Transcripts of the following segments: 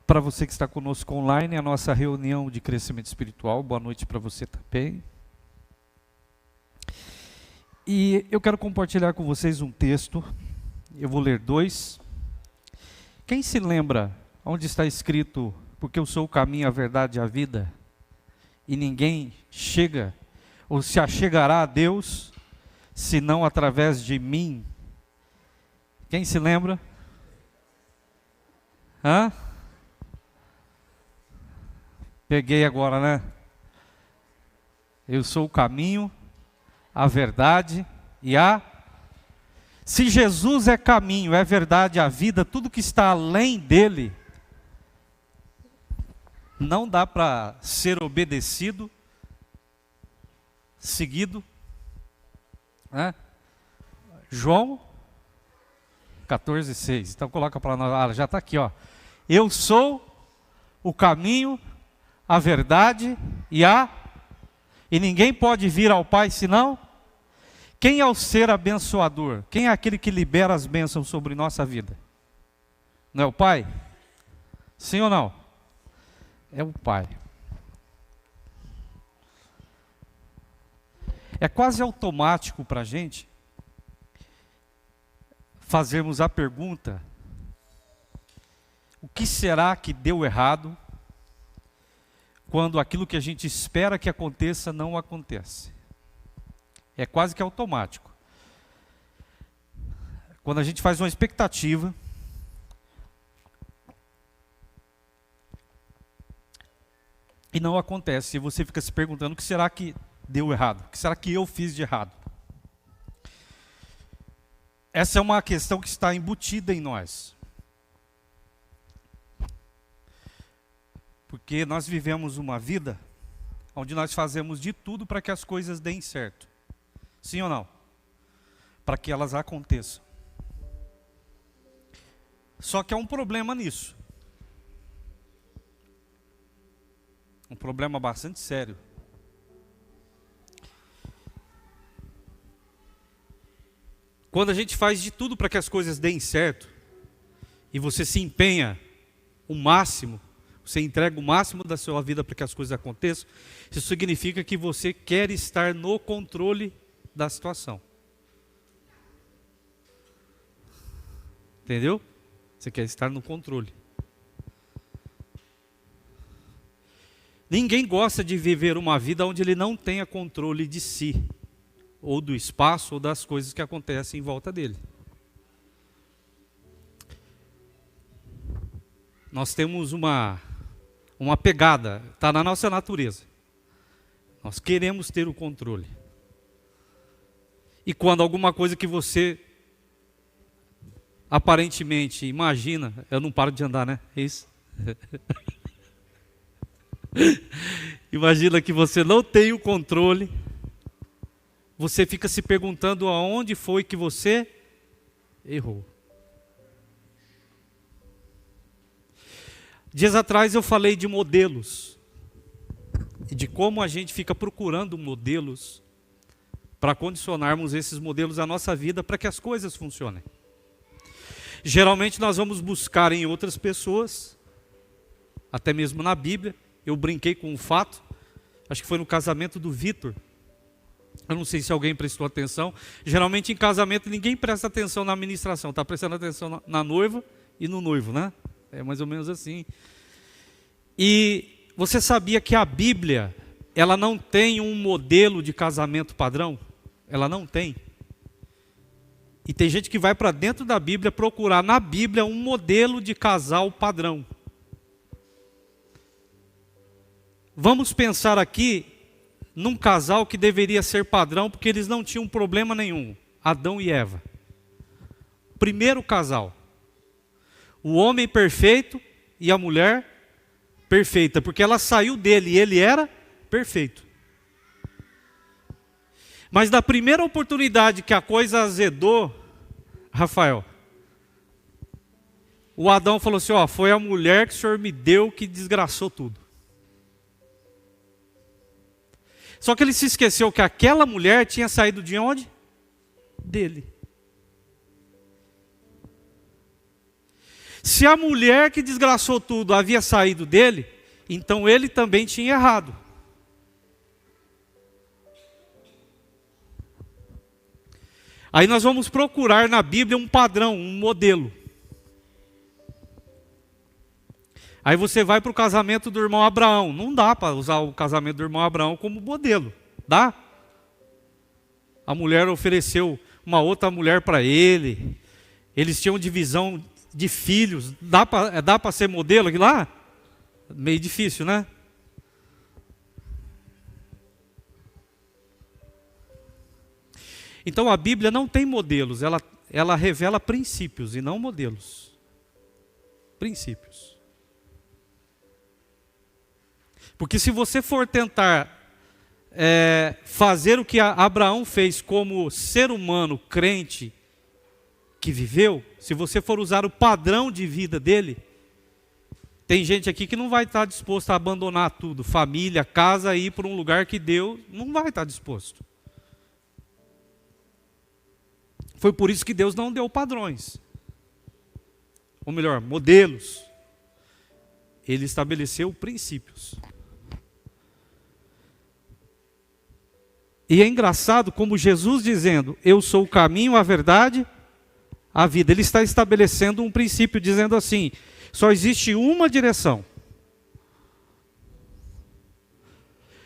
para você que está conosco online, a nossa reunião de crescimento espiritual. Boa noite para você também. E eu quero compartilhar com vocês um texto. Eu vou ler dois. Quem se lembra onde está escrito: porque eu sou o caminho, a verdade e a vida, e ninguém chega ou se achegará a Deus senão através de mim? Quem se lembra? Hã? Peguei agora, né? Eu sou o caminho, a verdade e a... Se Jesus é caminho, é verdade, a vida, tudo que está além dele, não dá para ser obedecido, seguido, né? João 14:6. Então coloca para nós, já está aqui, ó. Eu sou o caminho, a verdade e ninguém pode vir ao Pai senão... Quem é o ser abençoador? Quem é aquele que libera as bênçãos sobre nossa vida? Não é o Pai? Sim ou não? É o Pai. É quase automático para a gente fazermos a pergunta: o que será que deu errado quando aquilo que a gente espera que aconteça não acontece? É quase que automático. Quando a gente faz uma expectativa, e não acontece, e você fica se perguntando: o que será que deu errado? O que será que eu fiz de errado? Essa é uma questão que está embutida em nós. Porque nós vivemos uma vida onde nós fazemos de tudo para que as coisas deem certo. Sim ou não? Para que elas aconteçam. Só que há um problema nisso. Um problema bastante sério. Quando a gente faz de tudo para que as coisas deem certo, e você se empenha o máximo, você entrega o máximo da sua vida para que as coisas aconteçam, isso significa que você quer estar no controle da situação. Entendeu? Você quer estar no controle. Ninguém gosta de viver uma vida onde ele não tenha controle de si, ou do espaço, ou das coisas que acontecem em volta dele. Nós temos uma pegada, está na nossa natureza. Nós queremos ter o controle. E quando alguma coisa que você aparentemente imagina, eu não paro de andar, né? É isso? Imagina que você não tem o controle, você fica se perguntando aonde foi que você errou. Dias atrás eu falei de modelos, e de como a gente fica procurando modelos para condicionarmos esses modelos à nossa vida para que as coisas funcionem. Geralmente nós vamos buscar em outras pessoas, até mesmo na Bíblia. Eu brinquei com um fato, acho que foi no casamento do Vitor. Eu não sei se alguém prestou atenção. Geralmente em casamento ninguém presta atenção na administração, está prestando atenção na noiva e no noivo, né? É mais ou menos assim. E você sabia que a Bíblia, ela não tem um modelo de casamento padrão? Ela não tem. E tem gente que vai para dentro da Bíblia procurar na Bíblia um modelo de casal padrão. Vamos pensar aqui num casal que deveria ser padrão, porque eles não tinham problema nenhum. Adão e Eva. Primeiro casal. O homem perfeito e a mulher perfeita, porque ela saiu dele e ele era perfeito. Mas na primeira oportunidade que a coisa azedou, Rafael, o Adão falou assim: ó, foi a mulher que o Senhor me deu que desgraçou tudo. Só que ele se esqueceu que aquela mulher tinha saído de onde? Dele. Se a mulher que desgraçou tudo havia saído dele, então ele também tinha errado. Aí nós vamos procurar na Bíblia um padrão, um modelo. Aí você vai para o casamento do irmão Abraão. Não dá para usar o casamento do irmão Abraão como modelo. Dá? A mulher ofereceu uma outra mulher para ele. Eles tinham divisão de filhos. Dá para ser modelo aqui lá? Meio difícil, né? Então a Bíblia não tem modelos. Ela revela princípios e não modelos. Princípios. Porque se você for tentar fazer o que Abraão fez como ser humano crente que viveu, se você for usar o padrão de vida dele, tem gente aqui que não vai estar disposto a abandonar tudo, família, casa, e ir para um lugar que Deus não vai estar disposto. Foi por isso que Deus não deu padrões. Ou melhor, modelos. Ele estabeleceu princípios. E é engraçado como Jesus dizendo, eu sou o caminho, a verdade, a vida. Ele está estabelecendo um princípio, dizendo assim, só existe uma direção.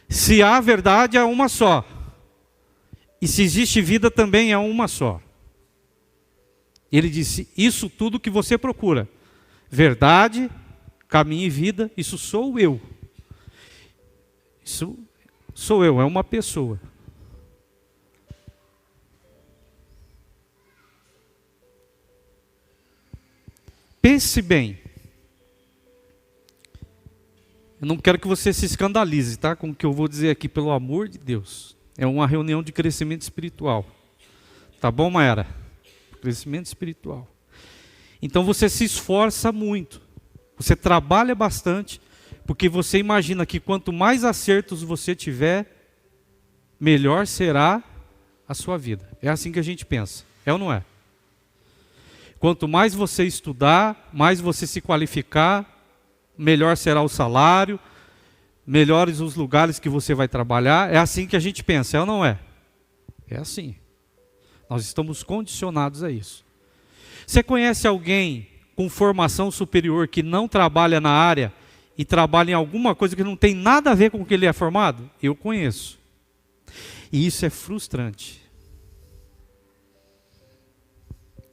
Se há verdade, é uma só. E se existe vida, também é uma só. Ele disse, isso tudo que você procura, verdade, caminho e vida, isso sou eu. Isso sou eu, é uma pessoa. Pense bem. Eu não quero que você se escandalize, tá? Com o que eu vou dizer aqui, pelo amor de Deus. É uma reunião de crescimento espiritual. Tá bom, Maera? Crescimento espiritual. Então você se esforça muito. Você trabalha bastante, porque você imagina que quanto mais acertos você tiver, melhor será a sua vida. É assim que a gente pensa. É ou não é? Quanto mais você estudar, mais você se qualificar, melhor será o salário, melhores os lugares que você vai trabalhar. É assim que a gente pensa, é ou não é? É assim. Nós estamos condicionados a isso. Você conhece alguém com formação superior que não trabalha na área e trabalha em alguma coisa que não tem nada a ver com o que ele é formado? Eu conheço. E isso é frustrante.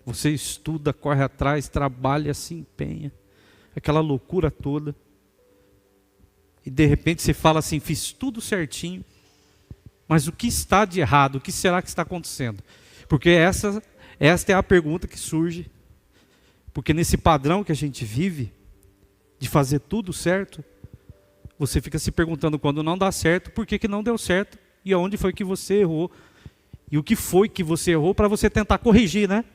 Você estuda, corre atrás, trabalha, se empenha, aquela loucura toda. E de repente você fala assim, fiz tudo certinho, mas o que está de errado? O que será que está acontecendo? Porque esta é a pergunta que surge. Porque nesse padrão que a gente vive, de fazer tudo certo, você fica se perguntando quando não dá certo, por que não deu certo? E aonde foi que você errou? E o que foi que você errou para você tentar corrigir, né?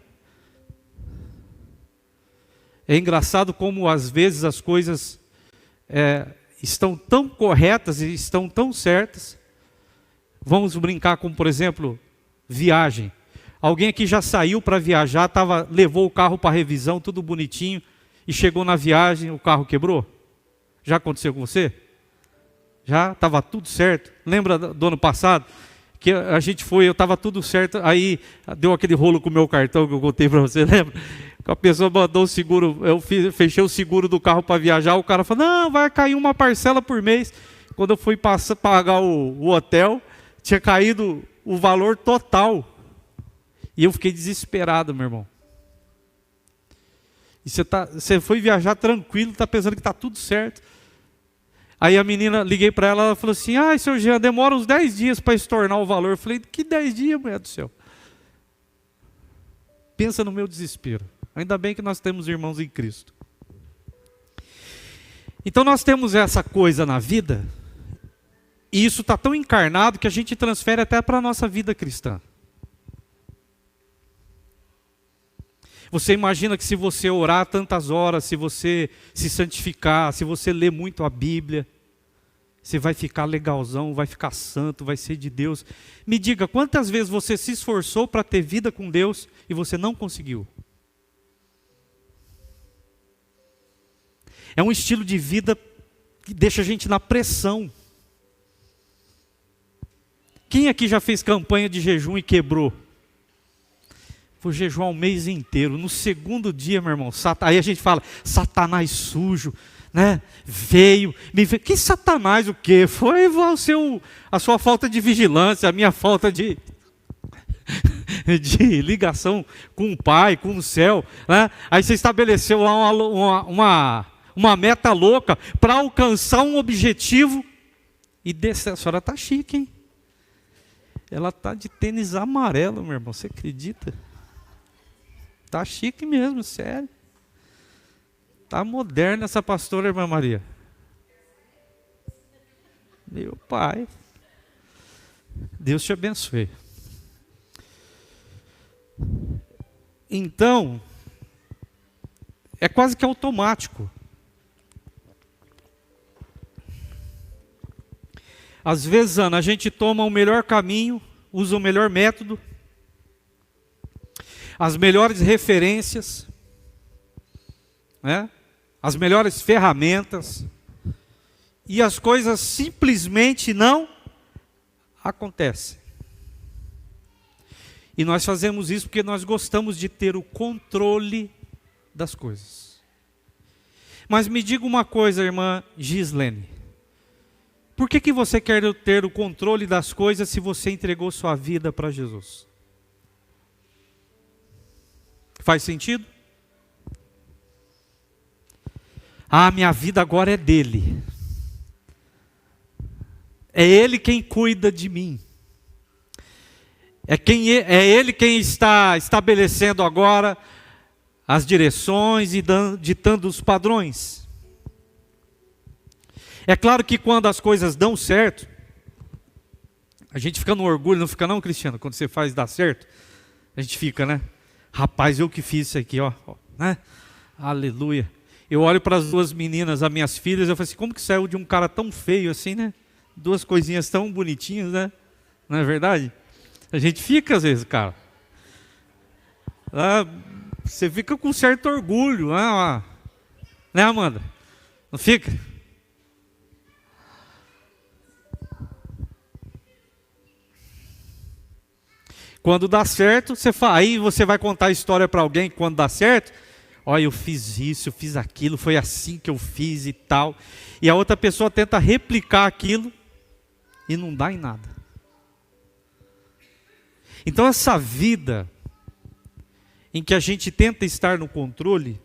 É engraçado como às vezes as coisas estão tão corretas e estão tão certas. Vamos brincar com, por exemplo, viagem. Alguém aqui já saiu para viajar, levou o carro para revisão, tudo bonitinho, e chegou na viagem, o carro quebrou? Já aconteceu com você? Já? Estava tudo certo. Lembra do ano passado? Que a gente foi, eu estava tudo certo, aí deu aquele rolo com o meu cartão que eu contei para você, lembra? A pessoa mandou o seguro, eu fechei o seguro do carro para viajar, o cara falou, não, vai cair uma parcela por mês. Quando eu fui pagar o hotel, tinha caído o valor total. E eu fiquei desesperado, meu irmão. E você foi viajar tranquilo, está pensando que está tudo certo. Aí a menina, liguei para ela, ela falou assim, seu Jean, demora uns 10 dias para estornar o valor. Eu falei, que 10 dias, mulher do céu? Pensa no meu desespero. Ainda bem que nós temos irmãos em Cristo. Então nós temos essa coisa na vida, e isso está tão encarnado que a gente transfere até para a nossa vida cristã. Você imagina que se você orar tantas horas, se você se santificar, se você ler muito a Bíblia, você vai ficar legalzão, vai ficar santo, vai ser de Deus. Me diga, quantas vezes você se esforçou para ter vida com Deus e você não conseguiu? É um estilo de vida que deixa a gente na pressão. Quem aqui já fez campanha de jejum e quebrou? Vou jejuar um mês inteiro. No segundo dia, meu irmão, aí a gente fala, Satanás sujo, né? Veio. Que Satanás o quê? Foi a sua falta de vigilância, a minha falta de ligação com o Pai, com o céu, né? Aí você estabeleceu lá uma meta louca para alcançar um objetivo e descer. A senhora está chique, hein? Ela está de tênis amarelo, meu irmão, você acredita? Está chique mesmo, sério. Está moderna essa pastora, irmã Maria. Meu pai. Deus te abençoe. Então, é quase que automático. Às vezes, Ana, a gente toma o melhor caminho, usa o melhor método, as melhores referências, né? As melhores ferramentas, e as coisas simplesmente não acontecem. E nós fazemos isso porque nós gostamos de ter o controle das coisas. Mas me diga uma coisa, irmã Gislene. Por que você quer ter o controle das coisas se você entregou sua vida para Jesus? Faz sentido? Ah, minha vida agora é dele. É ele quem cuida de mim. É ele quem está estabelecendo agora as direções e ditando os padrões. É claro que quando as coisas dão certo, a gente fica no orgulho, não fica não, Cristiano? Quando você faz dar certo, a gente fica, né? Rapaz, eu que fiz isso aqui, ó, né? Aleluia. Eu olho para as duas meninas, as minhas filhas, eu falo assim, como que saiu de um cara tão feio assim, né? Duas coisinhas tão bonitinhas, né? Não é verdade? A gente fica às vezes, cara. Você fica com certo orgulho, né, Amanda? Não fica? Quando dá certo, aí você vai contar a história para alguém quando dá certo. Olha, eu fiz isso, eu fiz aquilo, foi assim que eu fiz e tal. E a outra pessoa tenta replicar aquilo e não dá em nada. Então essa vida em que a gente tenta estar no controle,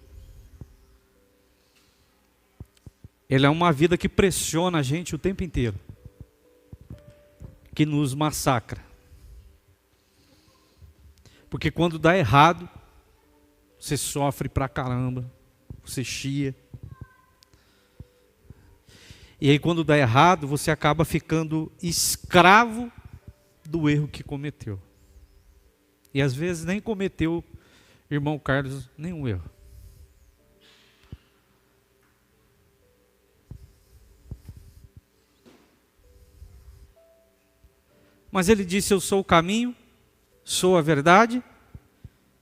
ela é uma vida que pressiona a gente o tempo inteiro, que nos massacra. Porque quando dá errado, você sofre pra caramba, você chia. E aí quando dá errado, você acaba ficando escravo do erro que cometeu. E às vezes nem cometeu, irmão Carlos, nenhum erro. Mas ele disse, eu sou o caminho, sou a verdade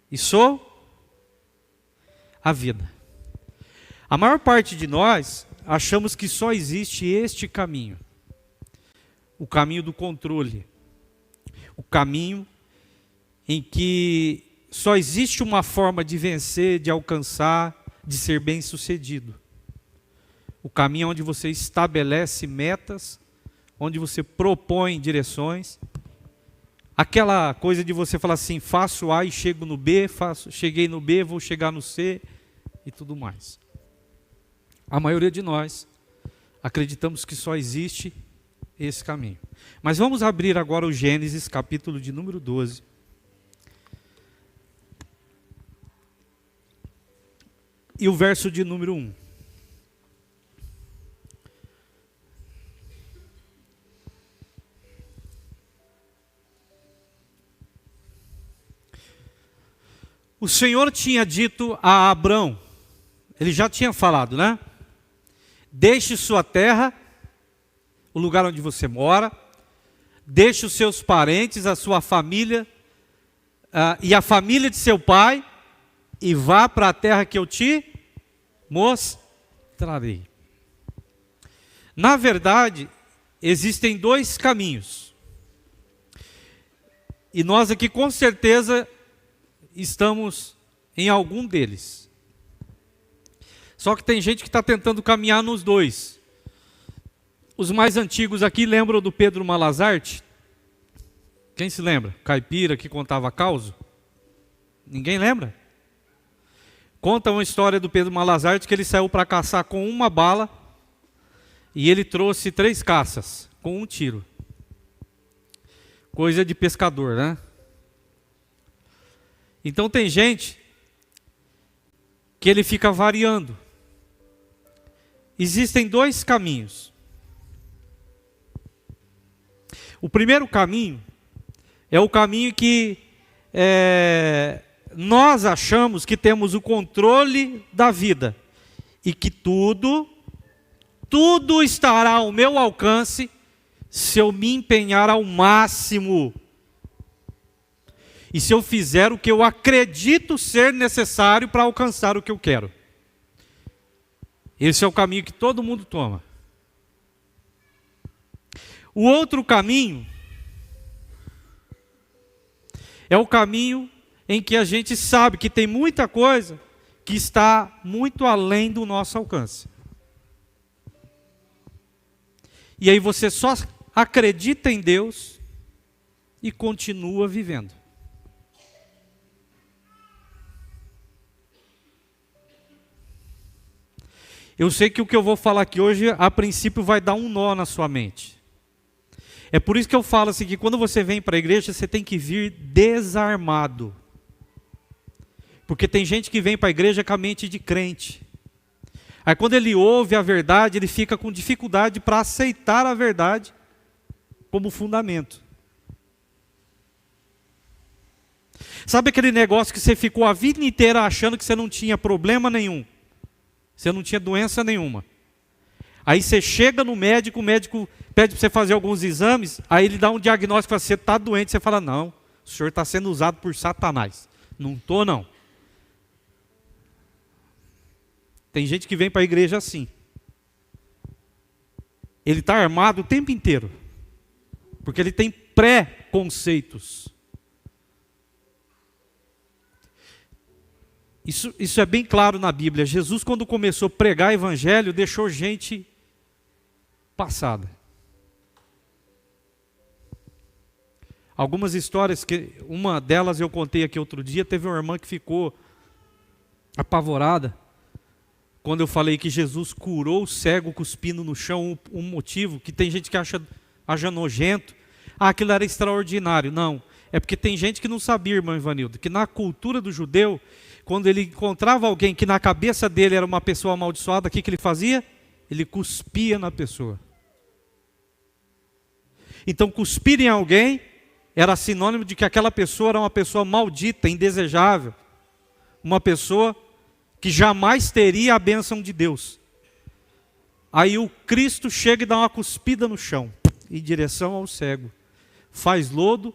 e sou a vida. A maior parte de nós achamos que só existe este caminho. O caminho do controle. O caminho em que só existe uma forma de vencer, de alcançar, de ser bem-sucedido. O caminho onde você estabelece metas, onde você propõe direções. Aquela coisa de você falar assim, faço A e chego no B, cheguei no B, vou chegar no C e tudo mais. A maioria de nós acreditamos que só existe esse caminho. Mas vamos abrir agora o Gênesis, capítulo de número 12. E o verso de número 1. O Senhor tinha dito a Abrão, ele já tinha falado, né? Deixe sua terra, o lugar onde você mora, deixe os seus parentes, a sua família e a família de seu pai, e vá para a terra que eu te mostrarei. trarei. Na verdade, existem dois caminhos. E nós aqui com certeza estamos em algum deles. Só que tem gente que está tentando caminhar nos dois. Os mais antigos aqui lembram do Pedro Malazarte? Quem se lembra? Caipira que contava causo? Ninguém lembra? Conta uma história do Pedro Malazarte que ele saiu para caçar com uma bala e ele trouxe 3 caças com um tiro. Coisa de pescador, né? Então tem gente que ele fica variando. Existem 2 caminhos. O primeiro caminho é o caminho que nós achamos que temos o controle da vida e que tudo estará ao meu alcance se eu me empenhar ao máximo e se eu fizer o que eu acredito ser necessário para alcançar o que eu quero. Esse é o caminho que todo mundo toma. O outro caminho é o caminho em que a gente sabe que tem muita coisa que está muito além do nosso alcance. E aí você só acredita em Deus e continua vivendo. Eu sei que o que eu vou falar aqui hoje, a princípio, vai dar um nó na sua mente. É por isso que eu falo assim, que quando você vem para a igreja, você tem que vir desarmado. Porque tem gente que vem para a igreja com a mente de crente. Aí quando ele ouve a verdade, ele fica com dificuldade para aceitar a verdade como fundamento. Sabe aquele negócio que você ficou a vida inteira achando que você não tinha problema nenhum? Você não tinha doença nenhuma. Aí você chega no médico, o médico pede para você fazer alguns exames, aí ele dá um diagnóstico para você, está doente, você fala, não, o senhor está sendo usado por Satanás. Não estou não. Tem gente que vem para a igreja assim. Ele está armado o tempo inteiro. Porque ele tem pré-conceitos. Isso é bem claro na Bíblia. Jesus, quando começou a pregar o evangelho, deixou gente passada. Algumas histórias, uma delas eu contei aqui outro dia, teve uma irmã que ficou apavorada quando eu falei que Jesus curou o cego cuspindo no chão, um motivo que tem gente que acha nojento. Aquilo era extraordinário. Não, é porque tem gente que não sabia, irmão Ivanildo, que na cultura do judeu, quando ele encontrava alguém que na cabeça dele era uma pessoa amaldiçoada, o que ele fazia? Ele cuspia na pessoa. Então cuspir em alguém era sinônimo de que aquela pessoa era uma pessoa maldita, indesejável. Uma pessoa que jamais teria a bênção de Deus. Aí o Cristo chega e dá uma cuspida no chão, em direção ao cego. Faz lodo,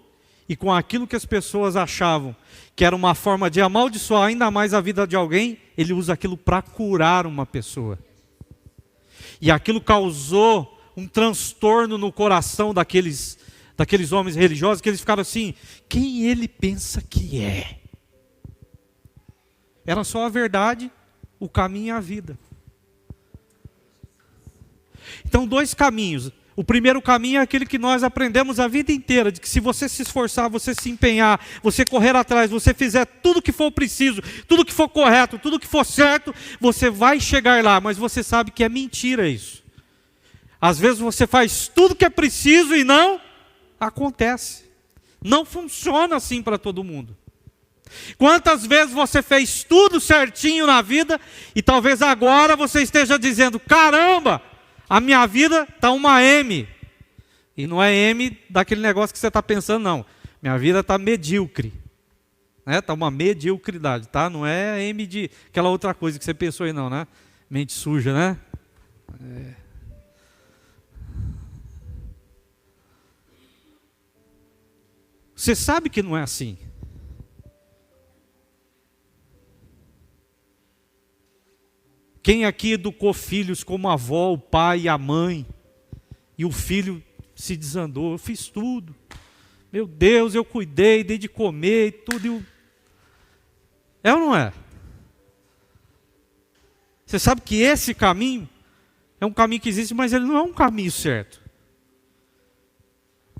e com aquilo que as pessoas achavam que era uma forma de amaldiçoar ainda mais a vida de alguém, ele usa aquilo para curar uma pessoa. E aquilo causou um transtorno no coração daqueles homens religiosos, que eles ficaram assim, quem ele pensa que é? Era só a verdade, o caminho e a vida. Então, 2 caminhos. O primeiro caminho é aquele que nós aprendemos a vida inteira, de que se você se esforçar, você se empenhar, você correr atrás, você fizer tudo o que for preciso, tudo o que for correto, tudo o que for certo, você vai chegar lá, mas você sabe que é mentira isso. Às vezes você faz tudo o que é preciso e não acontece. Não funciona assim para todo mundo. Quantas vezes você fez tudo certinho na vida e talvez agora você esteja dizendo, caramba, a minha vida está uma M. E não é M daquele negócio que você está pensando, não. Minha vida está medíocre. Está uma mediocridade, tá? Não é M de aquela outra coisa que você pensou aí não, né? Mente suja, né? Você sabe que não é assim. Quem aqui educou filhos como a avó, o pai e a mãe, e o filho se desandou? Eu fiz tudo. Meu Deus, eu cuidei, dei de comer e tudo. É ou não é? Você sabe que esse caminho é um caminho que existe, mas ele não é um caminho certo.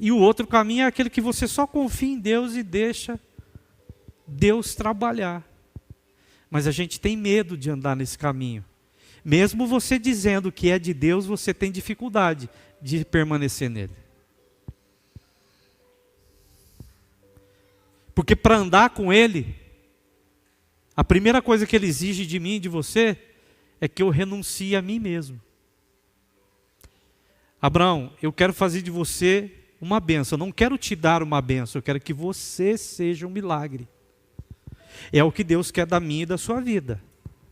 E o outro caminho é aquele que você só confia em Deus e deixa Deus trabalhar. Mas a gente tem medo de andar nesse caminho. Mesmo você dizendo que é de Deus, você tem dificuldade de permanecer nele. Porque para andar com Ele, a primeira coisa que Ele exige de mim e de você é que eu renuncie a mim mesmo. Abraão, eu quero fazer de você uma bênção. Eu não quero te dar uma bênção, eu quero que você seja um milagre. É o que Deus quer da minha e da sua vida.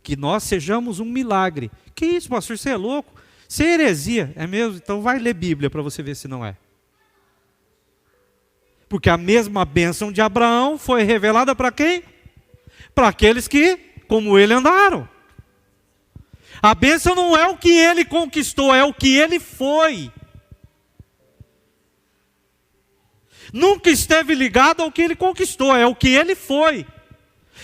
Que nós sejamos um milagre. Que isso, pastor, você é louco? Isso é heresia, é mesmo? Então vai ler Bíblia para você ver se não é. Porque a mesma bênção de Abraão foi revelada para quem? Para aqueles que, como ele, andaram. A bênção não é o que ele conquistou, é o que ele foi. Nunca esteve ligado ao que ele conquistou, é o que ele foi.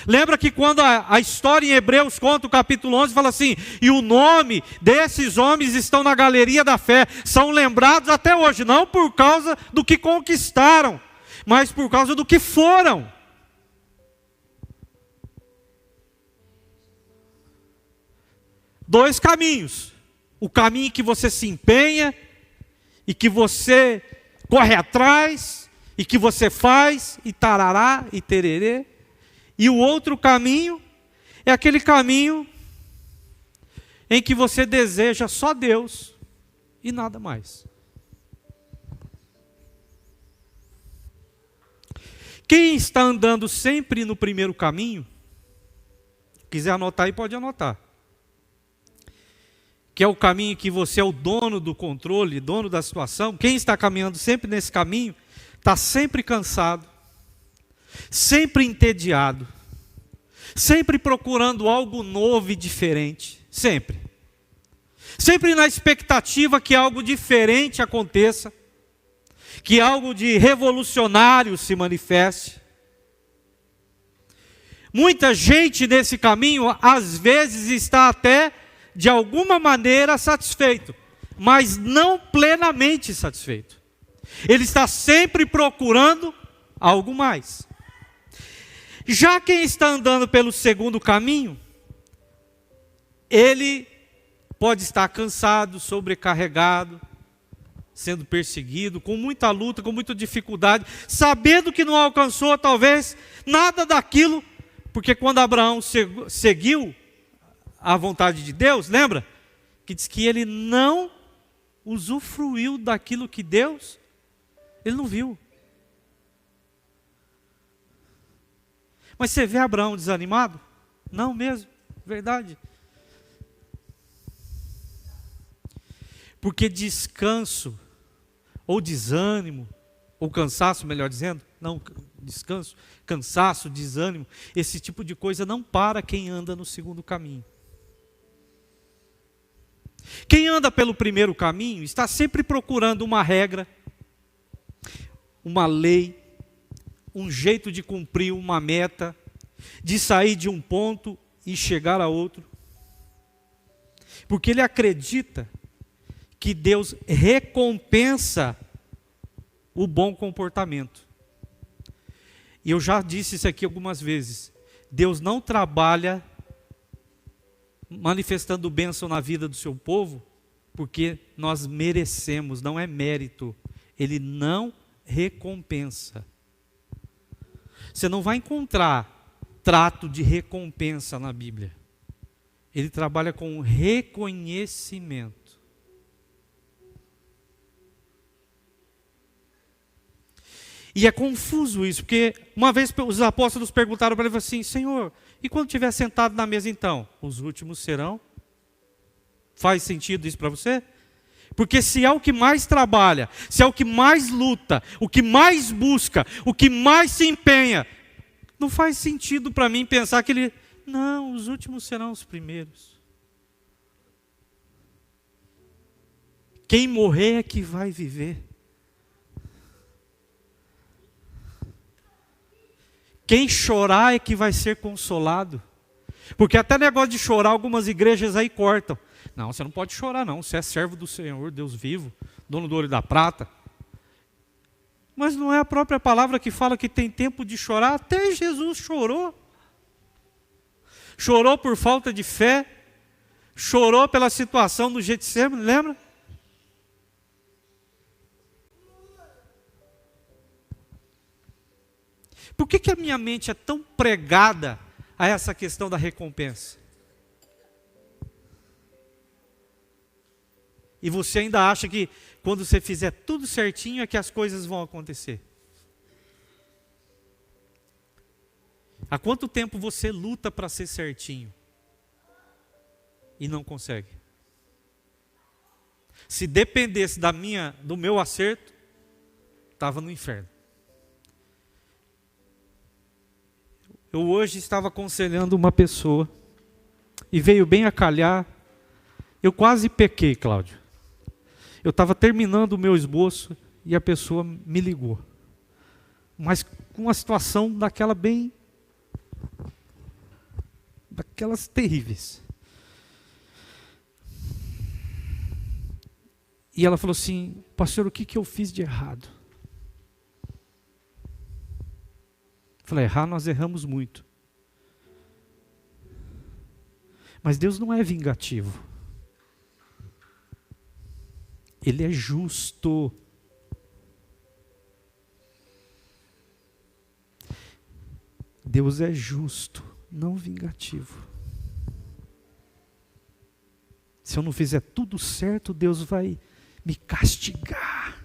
Lembra que quando a história em Hebreus conta, o capítulo 11, fala assim: e o nome desses homens estão na galeria da fé, são lembrados até hoje, não por causa do que conquistaram, mas por causa do que foram. Dois caminhos: o caminho que você se empenha, e que você corre atrás, e que você faz, e tarará, e tererê. E o outro caminho é aquele caminho em que você deseja só Deus e nada mais. Quem está andando sempre no primeiro caminho, quiser anotar aí, pode anotar. Que é o caminho que você é o dono do controle, dono da situação. Quem está caminhando sempre nesse caminho, está sempre cansado, sempre entediado, sempre procurando algo novo e diferente, sempre. Sempre na expectativa que algo diferente aconteça, que algo de revolucionário se manifeste. Muita gente nesse caminho, às vezes, está até, de alguma maneira, satisfeito, mas não plenamente satisfeito. Ele está sempre procurando algo mais. Já quem está andando pelo segundo caminho, ele pode estar cansado, sobrecarregado, sendo perseguido, com muita luta, com muita dificuldade, sabendo que não alcançou talvez nada daquilo, porque quando Abraão seguiu a vontade de Deus, lembra? Que diz que ele não usufruiu daquilo que Deus, ele não viu. Mas você vê Abraão desanimado? Não mesmo, verdade. Porque descanso, ou desânimo, ou cansaço, melhor dizendo, não, descanso, cansaço, desânimo, esse tipo de coisa não para quem anda no segundo caminho. Quem anda pelo primeiro caminho está sempre procurando uma regra, uma lei, um jeito de cumprir uma meta, de sair de um ponto e chegar a outro. Porque ele acredita que Deus recompensa o bom comportamento. E eu já disse isso aqui algumas vezes. Deus não trabalha manifestando bênção na vida do seu povo porque nós merecemos, não é mérito. Ele não recompensa. Você não vai encontrar trato de recompensa na Bíblia. Ele trabalha com reconhecimento. E é confuso isso, porque uma vez os apóstolos perguntaram para ele assim: Senhor, e quando estiver sentado na mesa então? Os últimos serão? Faz sentido isso para você? Porque se é o que mais trabalha, se é o que mais luta, o que mais busca, o que mais se empenha, não faz sentido para mim pensar que ele... Não, os últimos serão os primeiros. Quem morrer é que vai viver. Quem chorar é que vai ser consolado. Porque até negócio de chorar, algumas igrejas aí cortam. Não, você não pode chorar não, você é servo do Senhor, Deus vivo, dono do ouro e da prata. Mas não é a própria palavra que fala que tem tempo de chorar? Até Jesus chorou. Chorou por falta de fé, chorou pela situação do Getsemane, lembra? Por que a minha mente é tão pregada a essa questão da recompensa? E você ainda acha que quando você fizer tudo certinho é que as coisas vão acontecer? Há quanto tempo você luta para ser certinho e não consegue? Se dependesse do meu acerto, estava no inferno. Eu hoje estava aconselhando uma pessoa e veio bem a calhar. Eu quase pequei, Cláudio. Eu estava terminando o meu esboço e a pessoa me ligou. Mas com uma situação daquelas terríveis. E ela falou assim: pastor, o que eu fiz de errado? Falei: errar nós erramos muito. Mas Deus não é vingativo. Ele é justo. Deus é justo, não vingativo. Se eu não fizer tudo certo, Deus vai me castigar.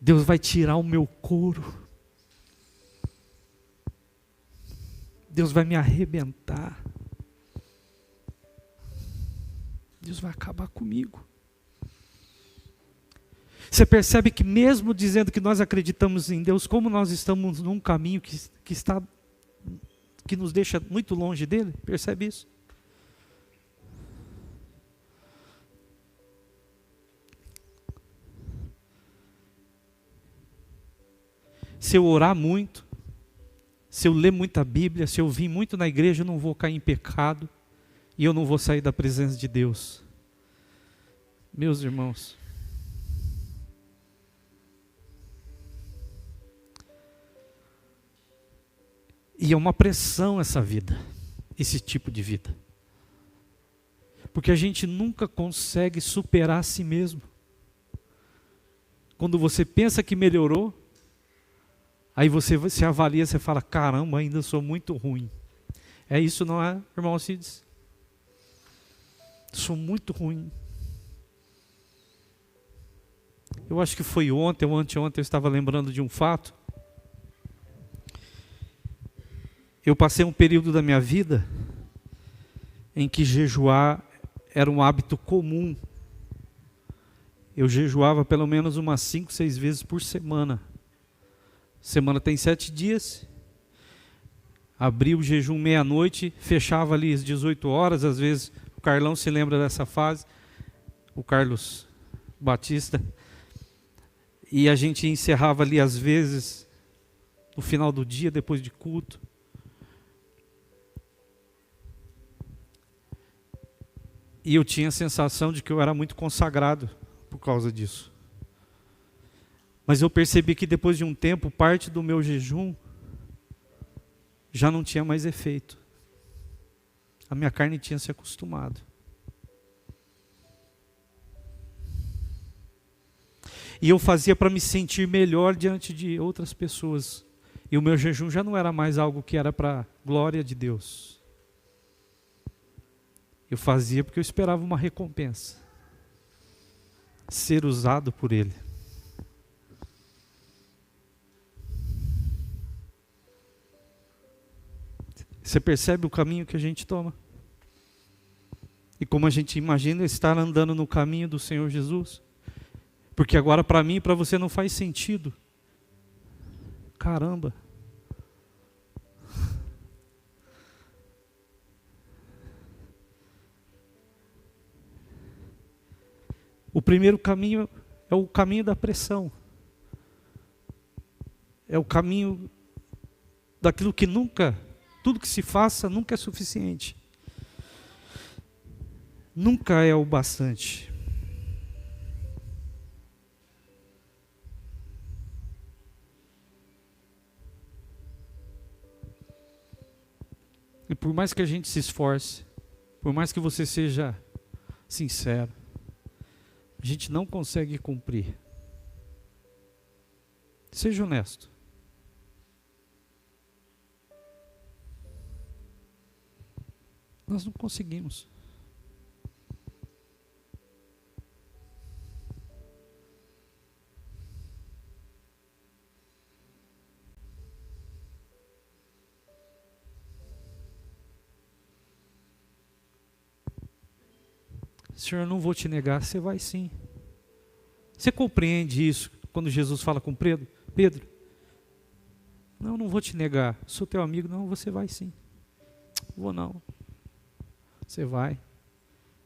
Deus vai tirar o meu couro. Deus vai me arrebentar. Deus vai acabar comigo. Você percebe que mesmo dizendo que nós acreditamos em Deus, como nós estamos num caminho que nos deixa muito longe dele? Percebe isso? Se eu orar muito, se eu ler muita Bíblia, se eu vir muito na igreja, eu não vou cair em pecado e eu não vou sair da presença de Deus. Meus irmãos, e é uma pressão essa vida, esse tipo de vida. Porque a gente nunca consegue superar a si mesmo. Quando você pensa que melhorou, aí você se avalia, você fala: caramba, ainda sou muito ruim. É isso, não é, irmão Alcides? Sou muito ruim. Eu acho que foi ontem ou anteontem, eu estava lembrando de um fato. Eu passei um período da minha vida em que jejuar era um hábito comum. Eu jejuava pelo menos umas 5, 6 vezes por semana. Semana tem 7 dias. Abria o jejum meia-noite, fechava ali às 18 horas. Às vezes o Carlão se lembra dessa fase, o Carlos Batista. E a gente encerrava ali às vezes no final do dia, depois de culto. E eu tinha a sensação de que eu era muito consagrado por causa disso. Mas eu percebi que depois de um tempo, parte do meu jejum já não tinha mais efeito. A minha carne tinha se acostumado. E eu fazia para me sentir melhor diante de outras pessoas. E o meu jejum já não era mais algo que era para a glória de Deus. Eu fazia porque eu esperava uma recompensa. Ser usado por Ele. Você percebe o caminho que a gente toma? E como a gente imagina estar andando no caminho do Senhor Jesus? Porque agora para mim e para você não faz sentido. Caramba. O primeiro caminho é o caminho da pressão. É o caminho daquilo que nunca, tudo que se faça nunca é suficiente. Nunca é o bastante. E por mais que a gente se esforce, por mais que você seja sincero, a gente não consegue cumprir. Seja honesto. Nós não conseguimos. Senhor, eu não vou te negar. Você vai sim. Você compreende isso quando Jesus fala com Pedro? Pedro, não, não vou te negar. Sou teu amigo. Não, você vai sim. Vou não. Você vai.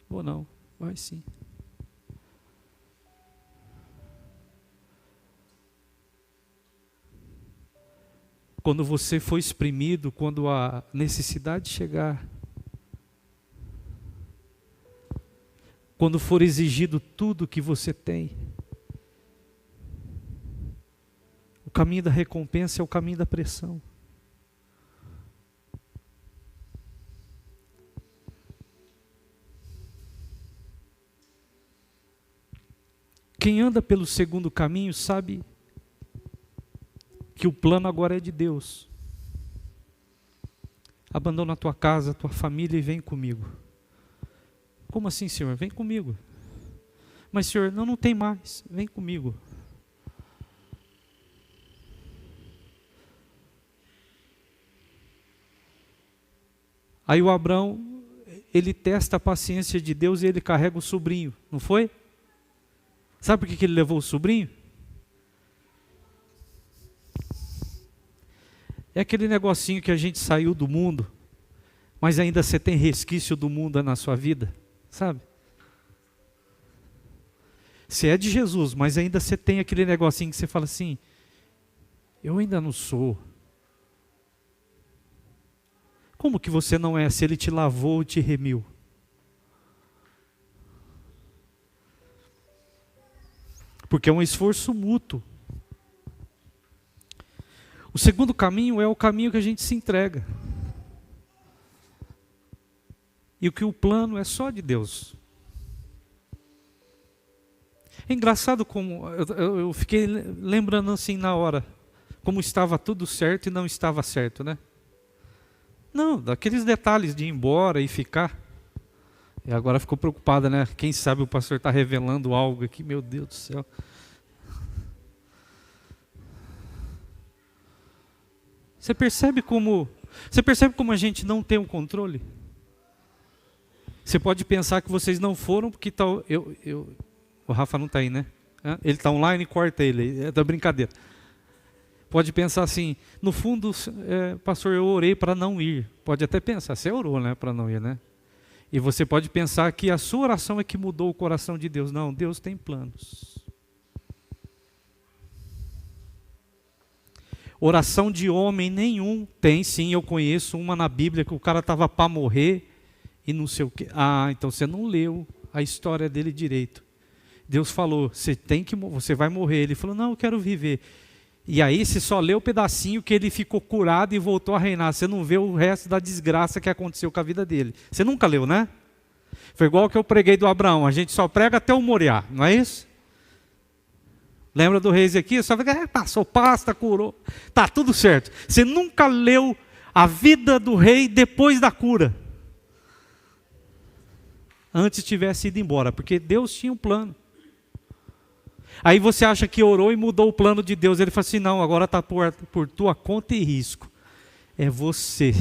Vou não. Vai sim. Quando você for exprimido, quando a necessidade chegar, quando for exigido tudo que você tem, o caminho da recompensa é o caminho da pressão. Quem anda pelo segundo caminho sabe que o plano agora é de Deus. Abandona a tua casa, a tua família e vem comigo. Como assim, Senhor? Vem comigo. Mas, Senhor, não tem mais. Vem comigo. Aí o Abraão, ele testa a paciência de Deus e ele carrega o sobrinho, não foi? Sabe por que ele levou o sobrinho? É aquele negocinho que a gente saiu do mundo, mas ainda você tem resquício do mundo na sua vida, sabe? Você é de Jesus, mas ainda você tem aquele negocinho que você fala assim, eu ainda não sou. Como que você não é se Ele te lavou e te remiu? Porque é um esforço mútuo. O segundo caminho é o caminho que a gente se entrega. E o que o plano é só de Deus. É engraçado como eu fiquei lembrando assim na hora, como estava tudo certo e não estava certo, né? Não, daqueles detalhes de ir embora e ficar. E agora ficou preocupada, né? Quem sabe o pastor está revelando algo aqui, meu Deus do céu. Você percebe como a gente não tem o controle? Você pode pensar que vocês não foram porque tal. O Rafa não está aí, né? Ele está online, corta ele. É da brincadeira. Pode pensar assim, no fundo, pastor, eu orei para não ir. Pode até pensar, você orou, né, para não ir, né? E você pode pensar que a sua oração é que mudou o coração de Deus. Não, Deus tem planos. Oração de homem nenhum tem, sim, eu conheço uma na Bíblia que o cara estava para morrer e não sei o quê. Ah, então você não leu a história dele direito. Deus falou, você vai morrer. Ele falou, não, eu quero viver. E aí você só leu o pedacinho que ele ficou curado e voltou a reinar. Você não vê o resto da desgraça que aconteceu com a vida dele. Você nunca leu, né? Foi igual que eu preguei do Abraão. A gente só prega até o Moriá, não é isso? Lembra do rei Ezequias? Só passou pasta, curou. Tá tudo certo. Você nunca leu a vida do rei depois da cura. Antes tivesse ido embora, porque Deus tinha um plano. Aí você acha que orou e mudou o plano de Deus. Ele fala assim, não, agora está por tua conta e risco. É você.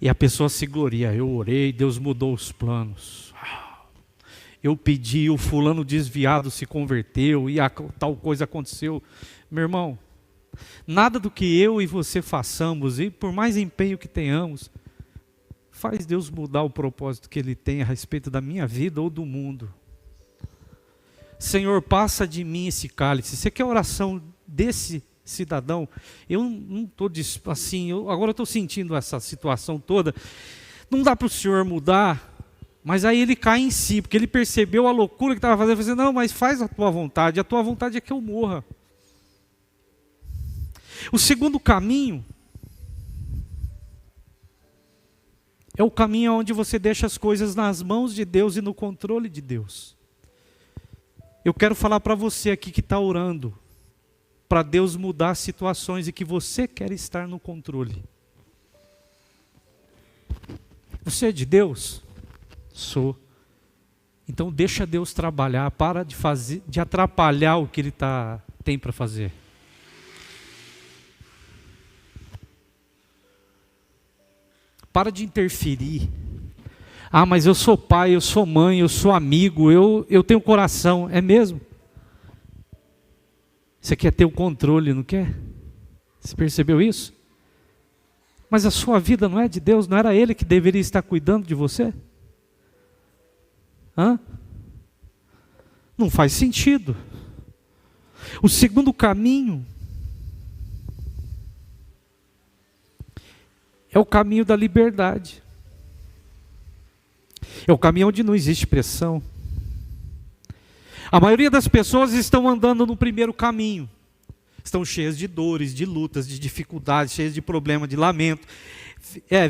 E a pessoa se gloria. Eu orei, Deus mudou os planos. Eu pedi, o fulano desviado se converteu e tal coisa aconteceu. Meu irmão, nada do que eu e você façamos, e por mais empenho que tenhamos, faz Deus mudar o propósito que Ele tem a respeito da minha vida ou do mundo. Senhor, passa de mim esse cálice. Você quer a oração desse cidadão? Eu não estou assim, agora eu estou sentindo essa situação toda. Não dá para o Senhor mudar. Mas aí ele cai em si, porque ele percebeu a loucura que estava fazendo. Ele falou assim, não, mas faz a tua vontade é que eu morra. O segundo caminho é o caminho onde você deixa as coisas nas mãos de Deus e no controle de Deus. Eu quero falar para você aqui que está orando, para Deus mudar situações e que você quer estar no controle. Você é de Deus? Sou. Então deixa Deus trabalhar, para de atrapalhar o que Ele tem para fazer. Para de interferir. Ah, mas eu sou pai, eu sou mãe, eu sou amigo, eu tenho coração. É mesmo? Você quer ter o controle, não quer? Você percebeu isso? Mas a sua vida não é de Deus, não era Ele que deveria estar cuidando de você? Hã? Não faz sentido. O segundo caminho é o caminho da liberdade. É o caminho onde não existe pressão. A maioria das pessoas estão andando no primeiro caminho. Estão cheias de dores, de lutas, de dificuldades, cheias de problemas, de lamento.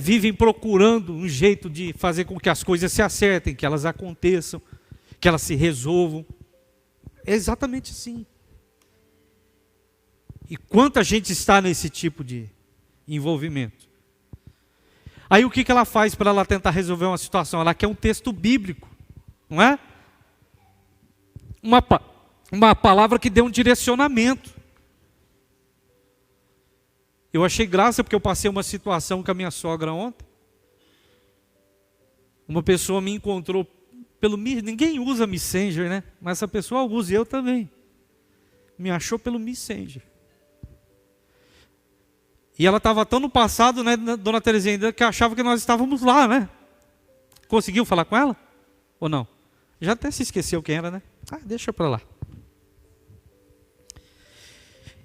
Vivem procurando um jeito de fazer com que as coisas se acertem, que elas aconteçam, que elas se resolvam. É exatamente assim. E quanta gente está nesse tipo de envolvimento? Aí o que ela faz para ela tentar resolver uma situação? Ela quer um texto bíblico, não é? Uma palavra que dê um direcionamento. Eu achei graça porque eu passei uma situação com a minha sogra ontem. Uma pessoa me encontrou pelo ninguém usa Messenger, né? Mas essa pessoa usa e eu também. Me achou pelo Messenger. E ela estava tão no passado, né, dona Terezinha, que achava que nós estávamos lá, né? Conseguiu falar com ela? Ou não? Já até se esqueceu quem era, né? Deixa para lá.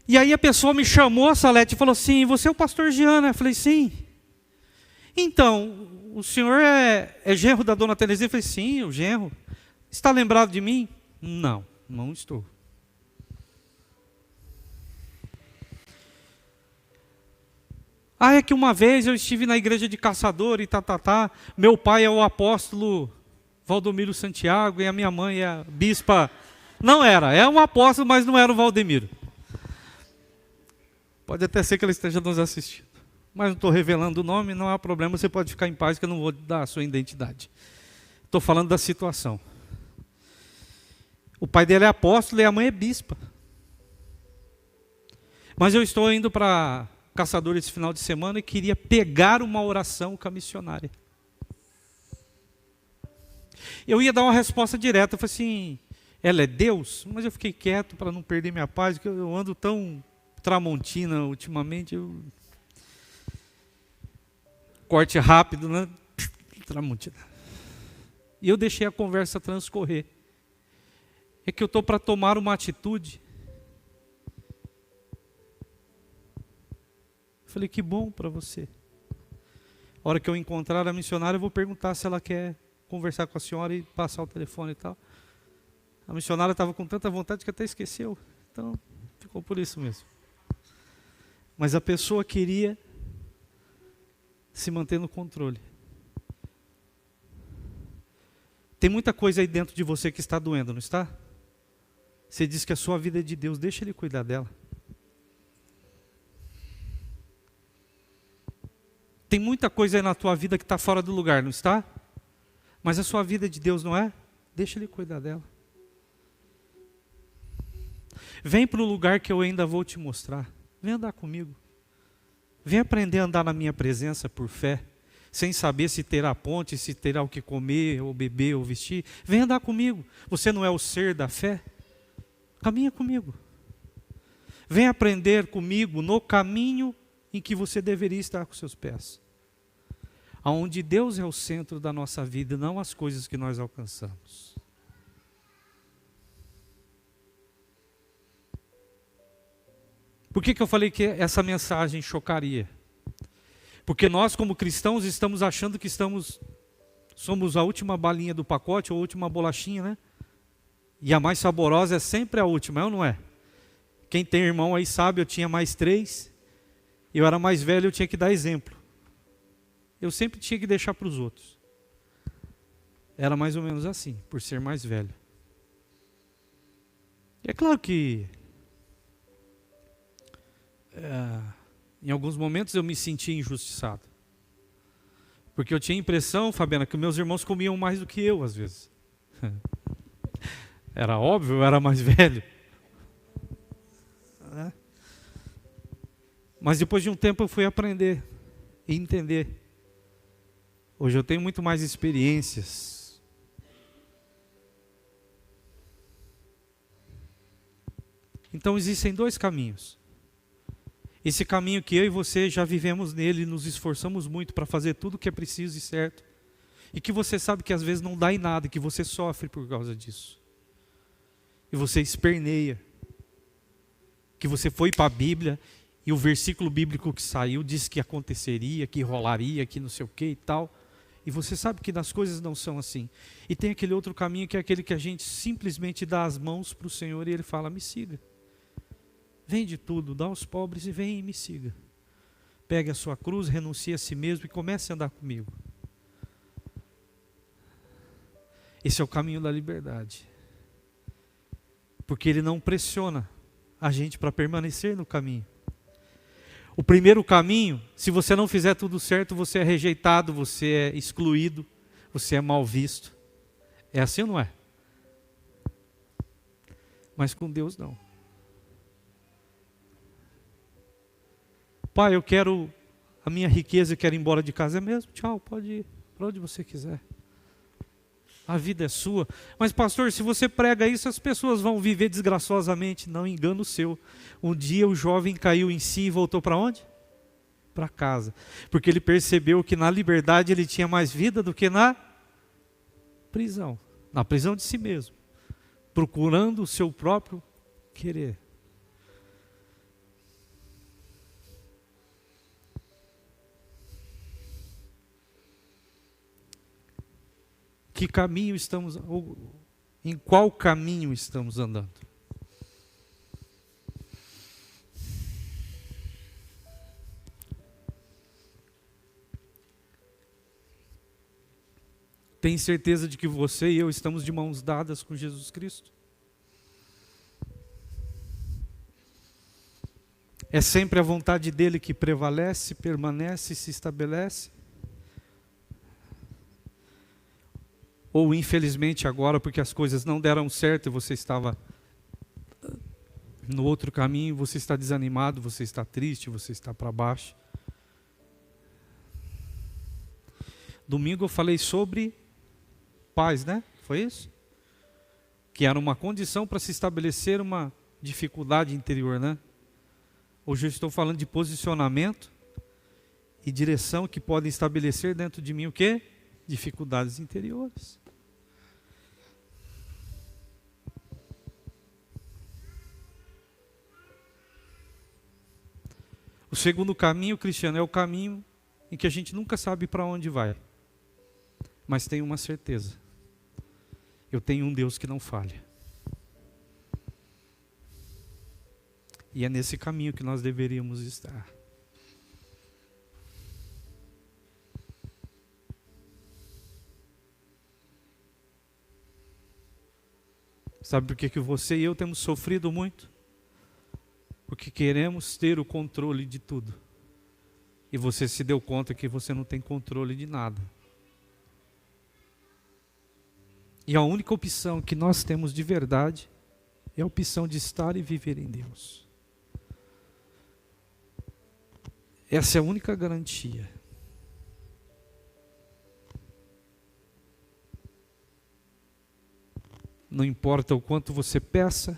E aí a pessoa me chamou, a Salete, e falou assim, você é o pastor Jean, né? Eu falei, sim. Então, o senhor é genro da dona Terezinha? Eu falei, sim, o genro. Está lembrado de mim? Não, não estou. É que uma vez eu estive na igreja de Caçador e meu pai é o apóstolo Valdomiro Santiago e a minha mãe é a bispa. Não era, é um apóstolo, mas não era o Valdemiro. Pode até ser que ela esteja nos assistindo. Mas não estou revelando o nome, não há problema, você pode ficar em paz que eu não vou dar a sua identidade. Estou falando da situação. O pai dele é apóstolo e a mãe é bispa. Mas eu estou indo para Caçador esse final de semana e queria pegar uma oração com a missionária. Eu ia dar uma resposta direta, eu falei assim, ela é Deus? Mas eu fiquei quieto para não perder minha paz, porque eu ando tão tramontina ultimamente, corte rápido, né? Tramontina. E eu deixei a conversa transcorrer. É que eu estou para tomar uma atitude. Falei, que bom para você. A hora que eu encontrar a missionária, eu vou perguntar se ela quer conversar com a senhora e passar o telefone e tal. A missionária estava com tanta vontade que até esqueceu. Então, ficou por isso mesmo. Mas a pessoa queria se manter no controle. Tem muita coisa aí dentro de você que está doendo, não está? Você diz que a sua vida é de Deus, deixa Ele cuidar dela. Tem muita coisa aí na tua vida que está fora do lugar, não está? Mas a sua vida é de Deus, não é? Deixa Ele cuidar dela. Vem para o lugar que eu ainda vou te mostrar. Vem andar comigo. Vem aprender a andar na minha presença por fé, sem saber se terá ponte, se terá o que comer, ou beber, ou vestir. Vem andar comigo. Você não é o ser da fé? Caminha comigo. Vem aprender comigo no caminho em que você deveria estar com seus pés. onde Deus é o centro da nossa vida e não as coisas que nós alcançamos. Por que eu falei que essa mensagem chocaria? Porque nós, como cristãos, estamos achando que somos a última balinha do pacote, ou a última bolachinha, né? E a mais saborosa é sempre a última, é ou não é? Quem tem irmão aí sabe, eu tinha mais 3, eu era mais velho, eu tinha que dar exemplo. Eu sempre tinha que deixar para os outros. Era mais ou menos assim, por ser mais velho. E é claro que em alguns momentos eu me senti injustiçado. Porque eu tinha a impressão, Fabiana, que meus irmãos comiam mais do que eu, às vezes. Era óbvio, eu era mais velho. Mas depois de um tempo eu fui aprender e entender. Hoje eu tenho muito mais experiências. Então existem 2 caminhos. Esse caminho que eu e você já vivemos nele, nos esforçamos muito para fazer tudo o que é preciso e certo. E que você sabe que às vezes não dá em nada, que você sofre por causa disso. E você esperneia. Que você foi para a Bíblia e o versículo bíblico que saiu diz que aconteceria, que rolaria, que não sei o que e tal. E você sabe que as coisas não são assim. E tem aquele outro caminho que é aquele que a gente simplesmente dá as mãos para o Senhor e Ele fala, me siga. Vende tudo, dá aos pobres e vem e me siga. Pegue a sua cruz, renuncie a si mesmo e comece a andar comigo. Esse é o caminho da liberdade. Porque Ele não pressiona a gente para permanecer no caminho. O primeiro caminho, se você não fizer tudo certo, você é rejeitado, você é excluído, você é mal visto. É assim ou não é? Mas com Deus não. Pai, eu quero a minha riqueza, eu quero ir embora de casa. É mesmo? Tchau, pode ir para onde você quiser. A vida é sua. Mas pastor, se você prega isso, as pessoas vão viver desgraçosamente. Não, engano seu. Um dia o jovem caiu em si e voltou para onde? Para casa. Porque ele percebeu que na liberdade ele tinha mais vida do que na prisão. Na prisão de si mesmo. Procurando o seu próprio querer. Que caminho estamos, ou em qual caminho estamos andando? Tem certeza de que você e eu estamos de mãos dadas com Jesus Cristo? É sempre a vontade dele que prevalece, permanece e se estabelece? Ou infelizmente agora, porque as coisas não deram certo e você estava no outro caminho, você está desanimado, você está triste, você está para baixo. Domingo eu falei sobre paz, né? Foi isso? Que era uma condição para se estabelecer uma dificuldade interior, né? Hoje eu estou falando de posicionamento e direção que podem estabelecer dentro de mim o quê? Dificuldades interiores. O segundo caminho, Cristiano, é o caminho em que a gente nunca sabe para onde vai. Mas tem uma certeza. Eu tenho um Deus que não falha. E é nesse caminho que nós deveríamos estar. Sabe por que você e eu temos sofrido muito? Porque queremos ter o controle de tudo. E você se deu conta que você não tem controle de nada. E a única opção que nós temos de verdade é a opção de estar e viver em Deus. Essa é a única garantia. Não importa o quanto você peça,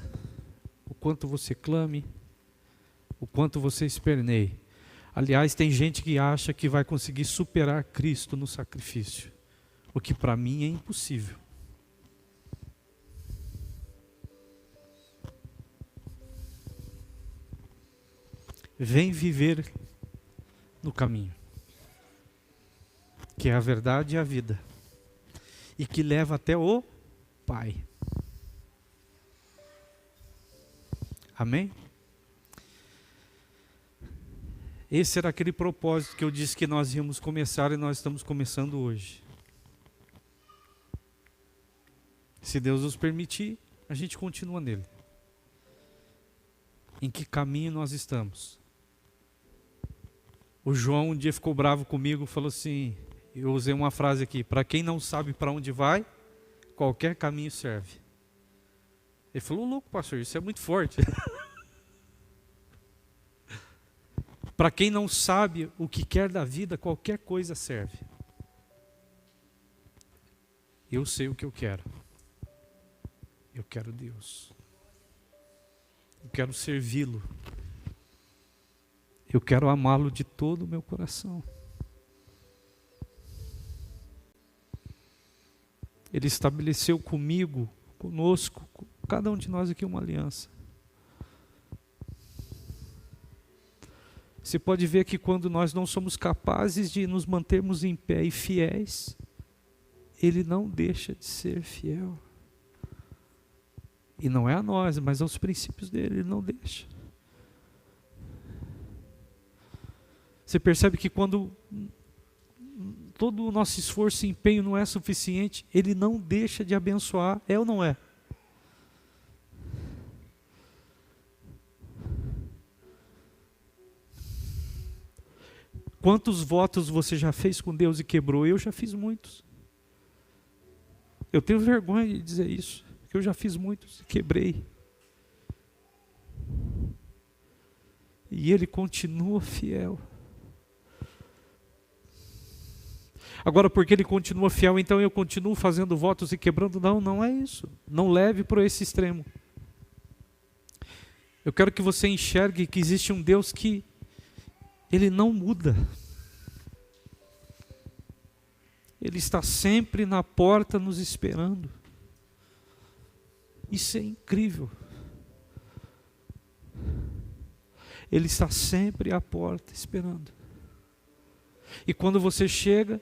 o quanto você clame, o quanto você esperneie. Aliás, tem gente que acha que vai conseguir superar Cristo no sacrifício, o que para mim é impossível. Vem viver no caminho, que é a verdade e a vida, e que leva até o Pai. Amém? Esse era aquele propósito que eu disse que nós íamos começar e nós estamos começando hoje. Se Deus nos permitir, a gente continua nele. Em que caminho nós estamos? O João um dia ficou bravo comigo, falou assim, eu usei uma frase aqui, para quem não sabe para onde vai, qualquer caminho serve. Ele falou, louco pastor, isso é muito forte. Para quem não sabe o que quer da vida, qualquer coisa serve. Eu sei o que eu quero. Eu quero Deus. Eu quero servi-lo. Eu quero amá-lo de todo o meu coração. Ele estabeleceu comigo, conosco, com cada um de nós aqui uma aliança. Você pode ver que quando nós não somos capazes de nos mantermos em pé e fiéis, Ele não deixa de ser fiel. E não é a nós, mas aos princípios dele, Ele não deixa. Você percebe que quando todo o nosso esforço e empenho não é suficiente, Ele não deixa de abençoar, é ou não é? Quantos votos você já fez com Deus e quebrou? Eu já fiz muitos. Eu tenho vergonha de dizer isso, que eu já fiz muitos e quebrei. E Ele continua fiel. Agora, porque Ele continua fiel, então eu continuo fazendo votos e quebrando? Não, não é isso. Não leve para esse extremo. Eu quero que você enxergue que existe um Deus que Ele não muda. Ele está sempre na porta nos esperando. Isso é incrível. Ele está sempre à porta esperando. E quando você chega,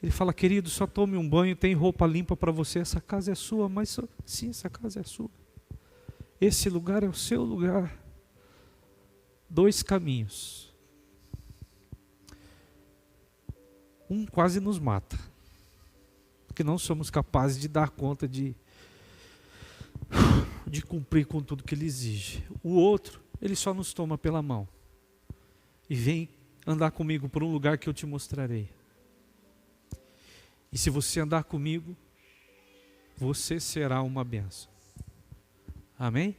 Ele fala, querido, só tome um banho, tem roupa limpa para você, essa casa é sua, mas sim, essa casa é sua. Esse lugar é o seu lugar. 2 caminhos. Um quase nos mata, porque não somos capazes de dar conta de cumprir com tudo que Ele exige. O outro, Ele só nos toma pela mão e vem andar comigo por um lugar que eu te mostrarei. E se você andar comigo, você será uma bênção. Amém?